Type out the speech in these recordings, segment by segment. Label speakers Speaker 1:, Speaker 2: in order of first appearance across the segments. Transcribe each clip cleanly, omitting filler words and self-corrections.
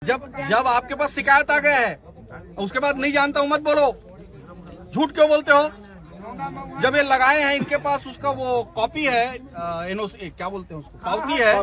Speaker 1: जब आपके पास शिकायत आ गया है उसके बाद नहीं जानता हूँ मत बोलो, झूठ क्यों बोलते हो? जब ये लगाए हैं इनके पास उसका वो कॉपी है, एनओसी क्या बोलते हैं उसको, पावती है,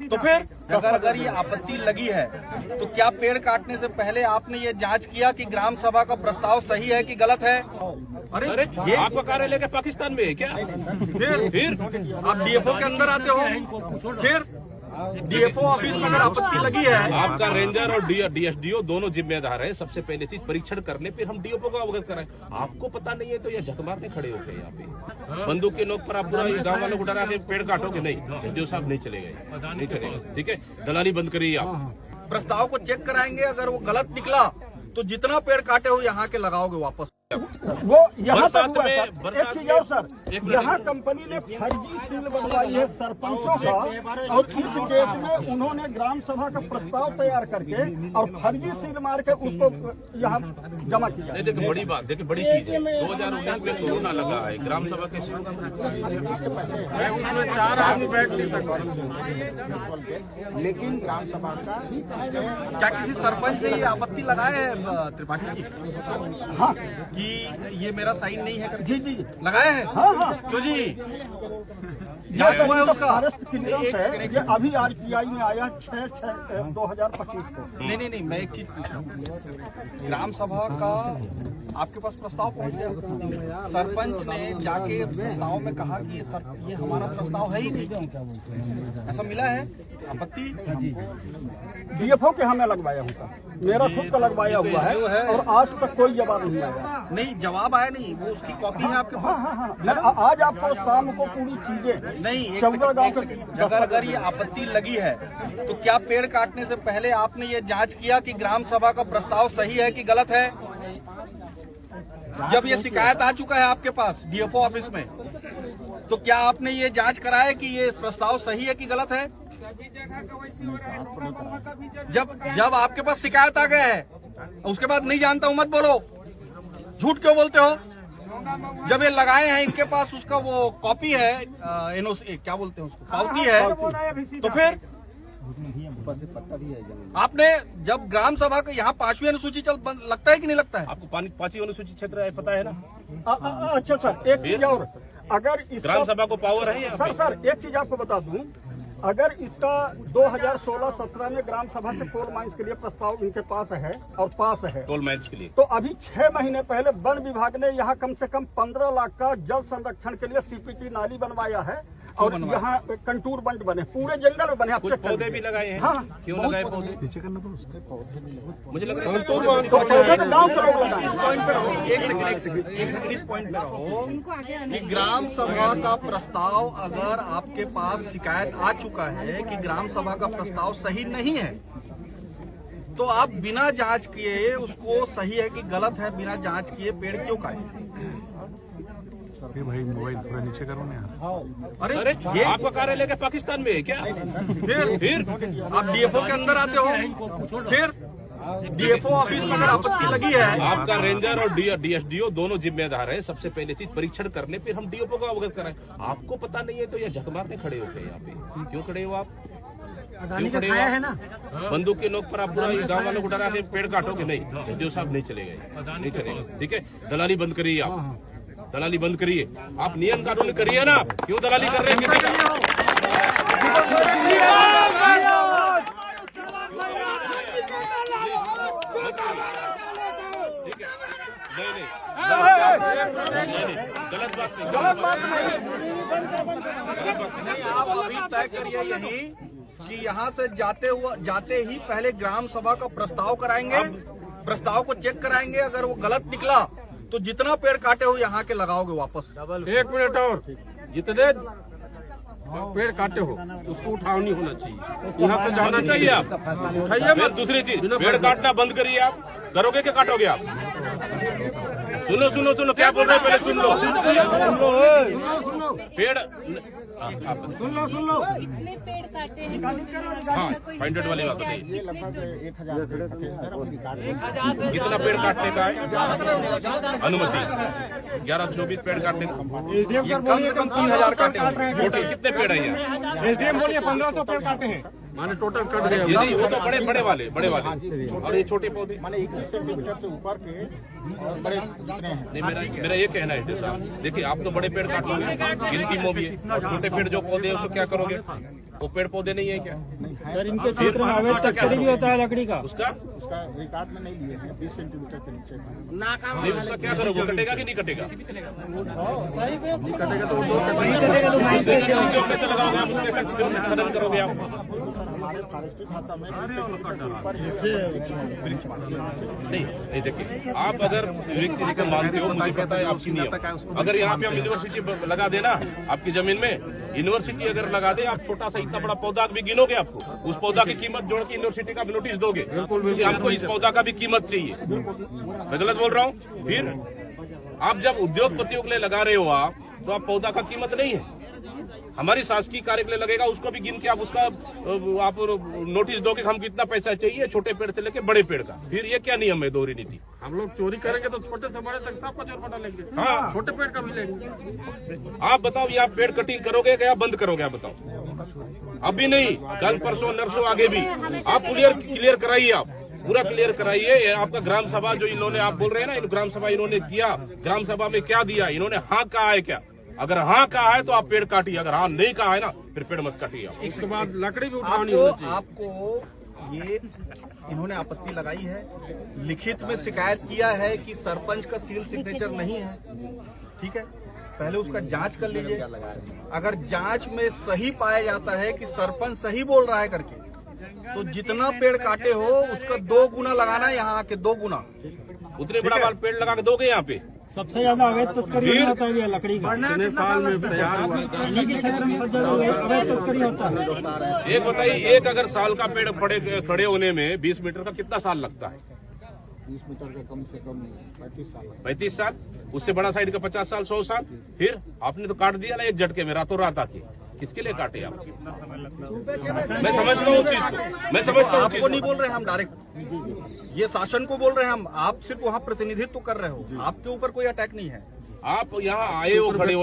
Speaker 1: तो फिर अगर ये आपत्ति लगी है तो क्या पेड़ काटने से पहले आपने ये जांच किया कि ग्राम सभा का प्रस्ताव सही है कि गलत है?
Speaker 2: अरे ये आपका कार्यालय क्या पाकिस्तान में है क्या?
Speaker 1: फिर आप डीएफओ के अंदर आते हो, फिर डीएफओ ऑफिस में अगर आपत्ति लगी है,
Speaker 2: आपका रेंजर और डीएसडीओ दोनों जिम्मेदार है। सबसे पहले चीज परीक्षण कर ले, फिर हम डीएफओ को अवगत कराएं। आपको पता नहीं है तो ये झक मारने खड़े हो गए यहाँ पे, बंदूक के नोक पर आप पूरा गाँव वालों को डरा के पेड़ काटोगे? नहीं, एसडीओ साहब नहीं चलेगा, नहीं चलेगा। ठीक है, दलाली बंद करिए आप।
Speaker 1: प्रस्ताव को चेक कराएंगे, अगर वो गलत निकला तो जितना पेड़ काटे हो यहाँ के लगाओगे वापस।
Speaker 3: वो यहाँ तक हुआ
Speaker 2: में
Speaker 3: सर, एक चीज और सर, यहाँ कंपनी ने फर्जी सील बनवाई है सरपंचों का, और इस डेट में उन्होंने ग्राम सभा का प्रस्ताव तैयार करके और फर्जी सील मार के उसको यहाँ जमा किया।
Speaker 2: देखिए बड़ी बात, देखिए बड़ी चीज है, 2019 में कोरोना लगा है, ग्राम सभा के
Speaker 1: उसमें 4 आदमी बैठ नहीं सकते,
Speaker 3: लेकिन ग्राम सभा का
Speaker 1: क्या किसी सरपंच ने ये आपत्ति लगाए है त्रिपाठी जी?
Speaker 3: हाँ
Speaker 1: कि ये मेरा साइन नहीं है करके?
Speaker 3: जी जी
Speaker 1: लगाए हैं।
Speaker 3: हाँ
Speaker 1: क्यों जी?
Speaker 3: ये हुआ है उसका अरेस्ट क्लियरेंस है, ये अभी आरटीआई में आया 6/6/2025 को।
Speaker 1: नहीं, मैं एक चीज पूछ रहा हूँ, ग्राम सभा का आपके पास प्रस्ताव पहुंच गया, सरपंच ने जाके प्रस्ताव में कहा कि ये हमारा प्रस्ताव है ही नहीं, ऐसा मिला है आपत्ति?
Speaker 3: डीएफओ के हमें लगवाया होता, मेरा खुद का लगवाया हुआ है और आज तक कोई जवाब नहीं आया।
Speaker 1: नहीं, जवाब आया नहीं, वो उसकी कॉपी है आपके पास?
Speaker 3: हाँ, आज आपको शाम को पूरी चीजें
Speaker 1: नहीं,
Speaker 3: एक
Speaker 1: अगर ये आपत्ति लगी है तो क्या पेड़ काटने से पहले आपने ये जांच किया कि ग्राम सभा का प्रस्ताव सही है कि गलत है? जब ये शिकायत आ चुका है आपके पास डीएफओ ऑफिस में, तो क्या आपने ये जांच कराया कि ये प्रस्ताव सही है कि गलत है? जब आपके पास शिकायत आ गया है उसके बाद नहीं जानता हूँ मत बोलो, झूठ क्यों बोलते हो? जब ये लगाए हैं इनके पास उसका वो कॉपी है, एनओसी क्या बोलते हैं उसको, पावती है, तो फिर आपने जब ग्राम सभा का यहाँ 5वीं अनुसूची लगता है कि नहीं लगता है?
Speaker 2: आपको 5वीं अनुसूचित क्षेत्र है, पता है ना?
Speaker 3: अच्छा सर, एक चीज और, अगर
Speaker 2: ग्राम सभा को पावर है
Speaker 3: सर एक चीज आपको बता दूं, अगर इसका 2016-17 में ग्राम सभा से कोल माइंस के लिए प्रस्ताव इनके पास है और पास है,
Speaker 2: कोल माइंस के लिए,
Speaker 3: तो अभी 6 महीने पहले वन विभाग ने यहाँ कम से कम 15 लाख का जल संरक्षण के लिए सीपीटी नाली बनवाया है और यहाँ कंटूर बंट बने, पूरे जंगल में बने।
Speaker 2: कुछ पौधे भी लगाए हैं।
Speaker 3: हाँ,
Speaker 2: क्यों लगाए पौधे? नीचे करना मुझे लग रहा है
Speaker 1: इस पॉइंट पे रहो कि ग्राम सभा का प्रस्ताव अगर आपके पास शिकायत आ चुका है कि ग्राम सभा का प्रस्ताव सही नहीं है, तो आप बिना जांच किए उसको सही है कि गलत है बिना जांच किए पेड़ क्यों काटे?
Speaker 4: भाई मोबाइल थोड़ा नीचे करो ना यार।
Speaker 2: अरे ये आपका कार्यालय क्या पाकिस्तान में है क्या?
Speaker 1: फिर आप डीएफओ के अंदर आते हो, फिर डीएफओ ऑफिस में अगर आपत्ति लगी है,
Speaker 2: आपका रेंजर और डीएसडीओ दोनों जिम्मेदार है। सबसे पहले चीज परीक्षण कर ले, फिर हम डीएफओ को अवगत कराएं। आपको पता नहीं है तो ये झक मारने खड़े हो गए यहाँ पे? क्यों खड़े हो आप? क्यों खड़े हो है ना? बंदूक के नोक पर आप पूरा गाँव वालों को डरा के पेड़ काटोगे? नहीं, एसडीओ साहब नहीं चलेगा, नहीं चलेगा। ठीक है, दलाली बंद करिए आप, दलाली बंद करिए। आप नियम कानून करिए ना, क्यों दलाली कर रहे हैं किसी का? नहीं, गलत बात
Speaker 1: नहीं, आप अभी तय करिए यही कि यहाँ से जाते ही पहले ग्राम सभा का प्रस्ताव कराएंगे, प्रस्ताव को चेक कराएंगे, अगर वो गलत निकला तो जितना पेड़ काटे हो यहाँ के लगाओगे वापस।
Speaker 5: 1 मिनट और, जितने पेड़ काटे हो उसको उठाव नहीं होना चाहिए, यहाँ से जाना चाहिए। आप उठाइए मत।
Speaker 2: दूसरी चीज, पेड़ काटना बंद करिए। आप करोगे क्या काटोगे आप? सुनो क्या बोल रहे हैं, पहले सुन लो। पेड़
Speaker 5: सुन लो
Speaker 6: कितने पेड़ काटे हैं?
Speaker 2: हाँ, फाइंडेड वाली बात बताइए, कितना पेड़ काटने का है अनुमति? 1124 पेड़ काटने का।
Speaker 1: कम से कम 3000 काटे हैं।
Speaker 2: टोटल कितने पेड़ है यहाँ?
Speaker 5: एसडीएम बोलिए 1500 पेड़ काटे हैं। माने टोटल कट गया।
Speaker 2: यदि वो तो बड़े वाले और ये छोटे पौधे
Speaker 3: माने 21 सेंटीमीटर से ऊपर के और बड़े जितने हैं।
Speaker 2: नहीं, मेरा ये कहना है साहब, देखिए आप तो बड़े पेड़ काट लोगे, गिनती में भी है, और छोटे पेड़ जो पौधे हैं उसको क्या करोगे? वो पेड़ पौधे नहीं है क्या?
Speaker 6: सर इनके क्षेत्र में अवैध तस्करी भी होता है लकड़ी का।
Speaker 2: उसका
Speaker 3: रिकॉर्ड में नहीं लिए हैं 20 सेंटीमीटर के नीचे
Speaker 2: नहीं, उसका क्या करोगे? वो कटेगा कि नहीं कटेगा?
Speaker 3: कटेगा तो
Speaker 2: क्यों कैसे लगाओगे आप? उसके साथ क्यों खनन करोगे आप?
Speaker 3: हमारे फॉरेस्ट्री भाषा में 20 सेंटीमीटर के ऊपर
Speaker 2: नहीं देखिए, आप अगर यूनिवर्सिटी का मानते हो, मुझे पता है आपकी नियम। अगर यहाँ पे हम यूनिवर्सिटी लगा देना आपकी जमीन में, यूनिवर्सिटी अगर लगा दे, आप छोटा सा इतना बड़ा पौधा भी गिनोगे, आपको उस पौधा की कीमत जोड़ के यूनिवर्सिटी का भी नोटिस दोगे कि आपको इस पौधा का भी कीमत चाहिए। मैं गलत बोल रहा हूँ? फिर आप जब उद्योगपतियों के लिए लगा रहे हो आप, तो आप पौधा का कीमत नहीं है, हमारी शासकीय कार्य के लिए लगेगा, उसको भी गिन के आप उसका आप नोटिस दोगे कि हमको इतना पैसा चाहिए, छोटे पेड़ से लेके बड़े पेड़ का। फिर ये क्या नियम है दोहरी नीति?
Speaker 5: हम लोग चोरी करेंगे तो छोटे से बड़े तक सबका जुर्माना लेंगे।
Speaker 2: हाँ,
Speaker 5: छोटे पेड़ का भी लेंगे।
Speaker 2: आप बताओ, ये आप पेड़ कटिंग करोगे या बंद करोगे? आप बताओ। अभी नहीं, कल परसों नरसों आगे भी आप क्लियर कराइए, आप पूरा क्लियर कराइए। आपका ग्राम सभा जो इन्होंने, आप बोल रहे हैं ना, ग्राम सभा इन्होंने किया, ग्राम सभा में क्या दिया इन्होंने? हाँ कहा है क्या? अगर हाँ कहा है तो आप पेड़ काटिए, अगर हाँ नहीं कहा है ना, फिर पेड़ मत काटिए आप।
Speaker 5: उसके बाद लकड़ी भी उठानी होनी चाहिए।
Speaker 1: आपको ये इन्होंने आपत्ति लगाई है, लिखित में शिकायत किया है कि सरपंच का सील सिग्नेचर नहीं है, ठीक है? पहले उसका जांच कर लीजिए। अगर जांच में सही पाया जाता है कि सरपंच सही बोल रहा है करके, तो जितना पेड़ काटे हो उसका 2 गुना लगाना है, यहाँ आके 2 गुना।
Speaker 2: उतने बड़ा वाला पेड़ लगा के दोगे यहाँ पे?
Speaker 6: सबसे ज्यादा अवैध तस्करी होता है लकड़ी का।
Speaker 5: कितने साल में तैयार हुआ?
Speaker 6: इन्हीं के क्षेत्र में सबसे ज्यादा अवैध तस्करी होता है।
Speaker 2: एक बताइए, एक अगर साल का पेड़ खड़े होने में 20 मीटर का कितना साल लगता है?
Speaker 3: 20 मीटर का कम से कम
Speaker 2: 35 साल। उससे बड़ा साइड का 50 साल, 100 साल। फिर आपने तो काट दिया ना एक झटके में, रातों रात आके। किसके लिए काटे आप? मैं समझता हूँ उस चीज को, मैं समझता हूँ।
Speaker 1: आपको नहीं बोल रहे हम डायरेक्ट, ये शासन को बोल रहे हैं हम। आप सिर्फ वहाँ प्रतिनिधित्व कर रहे हो, आपके ऊपर कोई अटैक नहीं है।
Speaker 2: आप यहाँ आए हो खड़े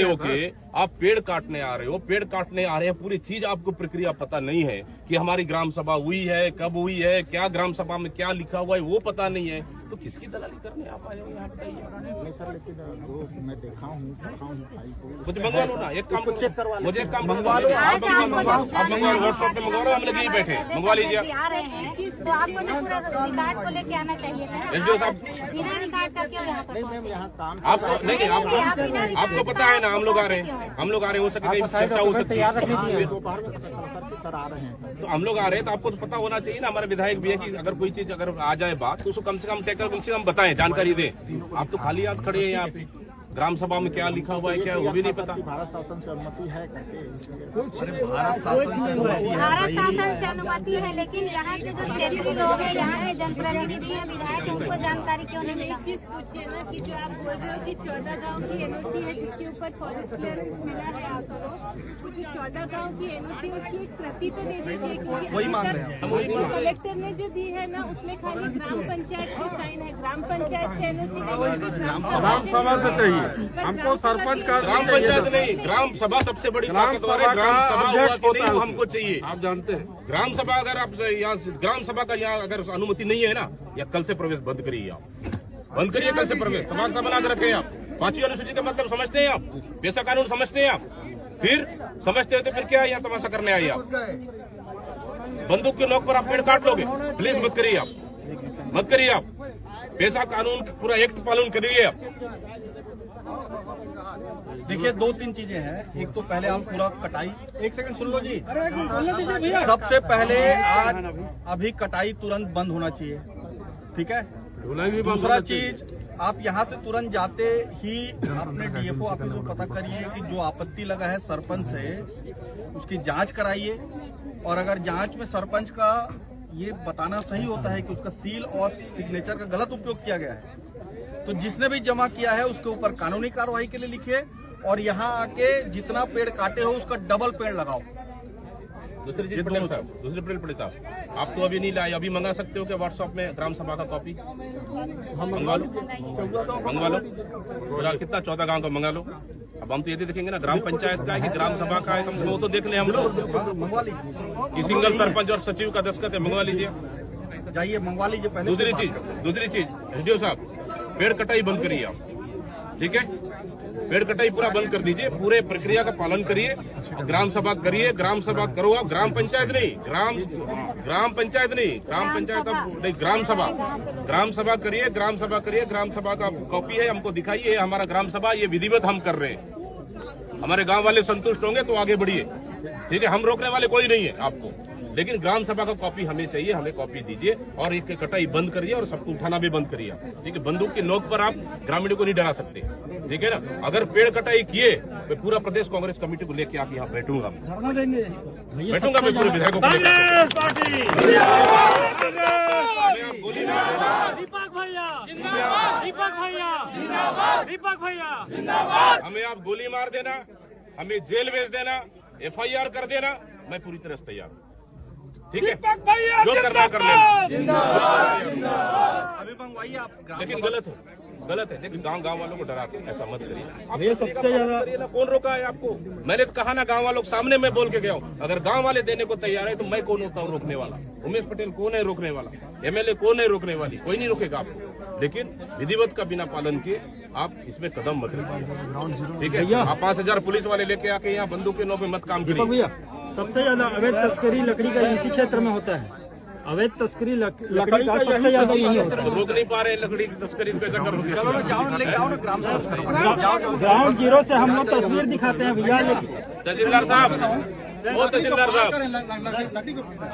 Speaker 2: होके आप पेड़ काटने आ रहे हो, पेड़ काटने आ रहे हैं, पूरी चीज आपको प्रक्रिया पता नहीं है कि हमारी ग्राम सभा हुई है, कब हुई है, क्या ग्राम सभा में क्या लिखा हुआ है वो पता नहीं है, तो किसकी दलाली करने आप आए हो यहाँ? बताइए।
Speaker 3: सर लेकिन जो मैं देखा हूँ
Speaker 2: कुछ मंगवा लो ना, एक काम
Speaker 3: चेक करवा लो।
Speaker 2: मुझे एक काम मंगवा लो, आप मंगवा लो, व्हाट्सएप पे मंगवा लो, हम लगे ही बैठे, मंगवा लीजिए आप।
Speaker 7: आ रहे हैं तो आपको तो पूरा रिकॉर्ड को लेके आना चाहिए था।
Speaker 2: एसडीओ साहब,
Speaker 7: बिना रिकॉर्ड करके यहाँ पर पहुंचे।
Speaker 3: यहाँ काम
Speaker 2: आपको नहीं, आपको पता है ना, हम लोग आ रहे हैं, हम लोग आ रहे हैं, हो सकता है चर्चा हो सकती है,
Speaker 3: दोपहर में सर आ रहे हैं।
Speaker 2: तो हम लोग आ रहे हैं तो आपको तो पता होना चाहिए ना, हमारे विधायक भी है कि अगर कोई चीज अगर आ जाए बात तो उसको कम से कम टैकल, कम से कम बताएं, जानकारी दें। आप तो खाली हाथ खड़े हैं यहाँ पे, ग्राम सभा में क्या लिखा हुआ है क्या वो भी नहीं पता।
Speaker 3: भारत शासन से अनुमति है करके
Speaker 1: भारत शासन
Speaker 7: से अनुमति है, लेकिन यहाँ के जो क्षेत्रीय लोग हैं, यहाँ के जनप्रतिनिधि हैं, विधायक हैं, उनको जानकारी क्यों नहीं मिला?
Speaker 8: एक चीज पूछिए ना कि जो आप बोल रहे हो कि 14 गांव की एनओसी है जिसके ऊपर फॉरेस्ट क्लियरेंस मिला है आपको, वो जो 14 गांव की एनओसी उसकी एक प्रति तो दे दीजिए, क्योंकि
Speaker 1: वही मांग रहे हैं
Speaker 8: कलेक्टर ने जो दी है ना उसमें खाली ग्राम पंचायत की साइन है, ग्राम पंचायत से एनओसी
Speaker 5: ग्राम सभा से चाहिए हमको, सरपंच का
Speaker 2: ग्राम पंचायत नहीं, ग्राम सभा सबसे बड़ी ताकतवर है। ग्राम सभा हुआ कि नहीं वो हमको चाहिए,
Speaker 5: आप जानते हैं।
Speaker 2: ग्राम सभा अगर आप यहाँ ग्राम सभा का यहाँ अगर अनुमति नहीं है ना, या कल से प्रवेश बंद करिए, आप बंद करिए कल से प्रवेश, तमाशा बना के रखे आप। 5वीं अनुसूची का मतलब समझते हैं आप? पेशा कानून समझते हैं आप? फिर समझते हैं तो फिर क्या यहाँ तमाशा करने आइए आप? बंदूक के नोक पर आप पेड़ काट लोगे? प्लीज मत करिए आप, मत करिए आप। पेशा कानून पूरा एक्ट पालन करिए आप।
Speaker 1: देखिए 2-3 चीजें हैं। एक तो पहले हम पूरा कटाई, एक सेकंड सुन लो जी, सबसे पहले आज अभी कटाई तुरंत बंद होना चाहिए, ठीक है? दूसरा चीज, आप यहाँ से तुरंत जाते ही अपने डीएफओ ऑफिस को पता करिए कि जो आपत्ति लगा है सरपंच से, उसकी जांच कराइए। और अगर जांच में सरपंच का ये बताना सही होता है कि उसका सील और सिग्नेचर का गलत उपयोग किया गया है, तो जिसने भी जमा किया है उसके ऊपर कानूनी कार्रवाई के लिए लिखिए, और यहाँ आके जितना पेड़ काटे हो उसका डबल पेड़ लगाओ।
Speaker 2: दूसरी चीज पटेल साहब, आप तो अभी नहीं लाए, अभी मंगा सकते हो क्या व्हाट्सएप में ग्राम सभा का कॉपी? मंगवा लो, मंगवा लो, कितना 14 गांव का मंगा लो। अब हम तो ये देखेंगे ना ग्राम पंचायत का है कि ग्राम सभा का है, कम से कम वो तो देख ले हम लोग कि सिंगल सरपंच और सचिव का दस्तखत है, मंगवा लीजिए।
Speaker 3: जाइए मंगवा लीजिए पहले।
Speaker 2: दूसरी चीज एसडीओ साहब, पेड़ कटाई बंद करिए आप, ठीक है? पेड़ कटाई पूरा बंद कर दीजिए, पूरे प्रक्रिया का पालन करिए, ग्राम सभा करिए, ग्राम सभा करो आप, ग्राम पंचायत नहीं, ग्राम पंचायत नहीं, ग्राम सभा करिए, ग्राम सभा का कॉपी है, हमको दिखाइए हमारा ग्राम सभा, ये विधिवत हम कर रहे हैं, हमारे गांव वाले संतुष्ट होंगे तो आगे बढ़िए, ठीक है? हम रोकने वाले कोई नहीं है आपको, लेकिन ग्राम सभा का कॉपी हमें चाहिए, हमें कॉपी दीजिए और एक कटाई बंद करिए और सबको उठाना भी बंद करिए, ठीक है? बंदूक की नोक पर आप ग्रामीणों को नहीं डरा सकते, ठीक है ना? अगर पेड़ कटाई किए तो पूरा प्रदेश कांग्रेस कमेटी को लेके आके यहाँ बैठूंगा मैं पूरे विधायकों को हमें आप गोली मार देना, हमें जेल भेज देना, FIR कर देना, मैं पूरी तरह से तैयार हूँ, ठीक है? जो करना कर लेना,
Speaker 3: अभी मंगवाइए आप।
Speaker 2: लेकिन गलत है, लेकिन गांव वालों को डरा के ऐसा मत करिए। आप ये सबसे ज्यादा कौन रोका है आपको? मैंने तो कहा ना, गांव वालों के सामने मैं बोल के गया हूँ, अगर गांव वाले देने को तैयार है तो मैं कौन होता हूँ रोकने वाला? उमेश पटेल कौन है रोकने वाला? MLA कौन है रोकने वाली? कोई नहीं रोकेगा आपको, लेकिन विधिवत का बिना पालन किए आप इसमें कदम मत रखिए, ठीक है? आप 5000 पुलिस वाले लेके आके यहाँ बंदूक के नौ पे मत काम करिए।
Speaker 6: सबसे ज्यादा अवैध तस्करी लकड़ी का इसी क्षेत्र में होता है। अवैध तस्करी लकड़ी का सबसे ज्यादा यही होता है।
Speaker 2: रोक नहीं पा रहे लकड़ी की तस्करी, कैसा करोगे?
Speaker 6: ग्राउंड जीरो से हम लोग तस्वीर दिखाते हैं भैया।
Speaker 2: तहसीलदार साहब, वो तहसीलदार साहब,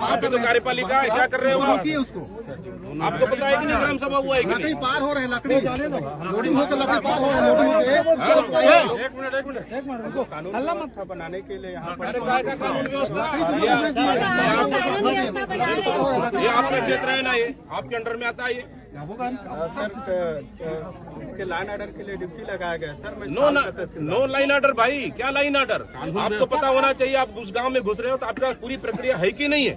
Speaker 2: आप भी तो कार्यपालिका है, क्या कर रहे हो आप? आपको पता है कि नहीं ग्राम सभा हुआ है कि नहीं?
Speaker 3: पार हो रहे हैं, लकड़ी लोडिंग होकर लकड़ी पार हो रहे हैं, लोडिंग होकर। एक मिनट हल्ला मत बनाने के लिए यहाँ पर
Speaker 2: कानून व्यवस्था ये आपका क्षेत्र है ना, ये आपके अंडर में आता है। ये
Speaker 3: इसके लाइन ऑर्डर के लिए ड्यूटी लगाया गया सर।
Speaker 2: नो लाइन ऑर्डर भाई, क्या लाइन ऑर्डर? आपको पता होना चाहिए, आप उस गांव में घुस रहे हो तो आपका पूरी प्रक्रिया है कि नहीं है?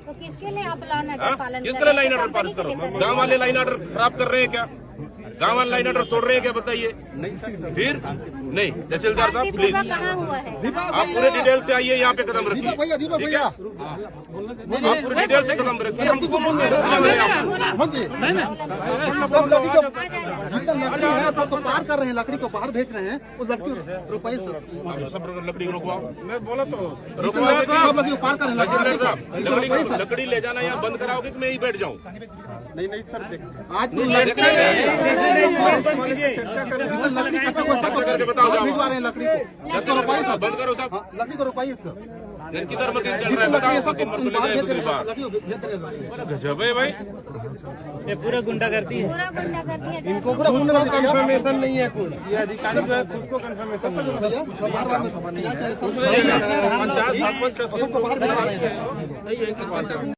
Speaker 7: तो किसके लिए आप लाइन ऑर्डर पालन
Speaker 2: किस तरह लाइन ऑर्डर पालन करो? गांव वाले लाइन ऑर्डर खराब कर रहे हैं क्या? गांव वाले लाइन ऑर्डर तोड़ रहे हैं क्या, बताइए? फिर नहीं, तहसीलदार साहब प्लीज
Speaker 7: कहाँ हुआ है?
Speaker 2: आप पूरे डिटेल से आइए, यहाँ पे कदम रखिए, ठीक है? आप पूरे डिटेल से कदम रखिए। हम
Speaker 3: तो पार कर रहे हैं, लकड़ी को बाहर भेज रहे हैं, उस लकड़ी रुपये
Speaker 2: सब लकड़ी रोकवाओ,
Speaker 5: मैं बोला तो
Speaker 3: रुकवाओ, लकड़ी को पार कर रहे
Speaker 2: तहसीलदार साहब, लकड़ी ले जाना यहाँ बंद कराओगे कि मैं ही बैठ जाऊँ?
Speaker 3: नहीं सर, आज
Speaker 2: बताओ
Speaker 3: भिजवा रहे हैं लकड़ी को,
Speaker 2: बंद करो साहब,
Speaker 3: लकड़ी को रुपये सर।
Speaker 2: किधर मशीन चल रहा है बताओ, मशीन पर तो ले जाए दूसरी बार। गजब है भाई,
Speaker 8: ये पूरा गुंडागर्दी है।
Speaker 7: पूरा गुंडागर्दी है।
Speaker 3: इनको पूरा
Speaker 5: कंफर्मेशन नहीं है, कोई ये अधिकारी जो है खुद को कंफर्मेशन नहीं है।
Speaker 3: पंचायत सरपंच सबको बाहर भिजवा रहे हैं।